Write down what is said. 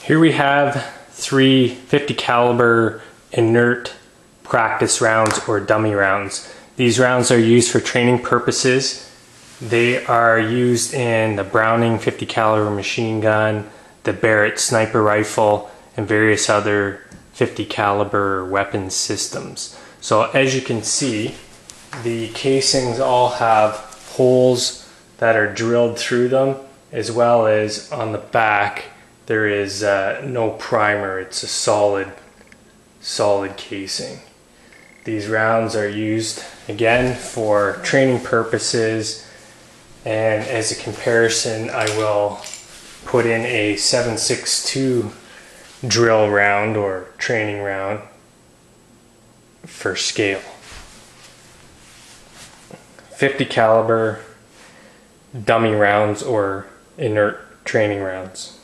Here we have three 50 caliber inert practice rounds or dummy rounds. These rounds are used for training purposes. They are used in the Browning 50 caliber machine gun, the Barrett sniper rifle, and various other 50 caliber weapon systems. So as you can see, the casings all have holes that are drilled through them, as well as on the back there is no primer. It's a solid casing. These rounds are used again for training purposes, and as a comparison I will put in a 7.62 drill round or training round for scale. 50 caliber dummy rounds or inert training rounds.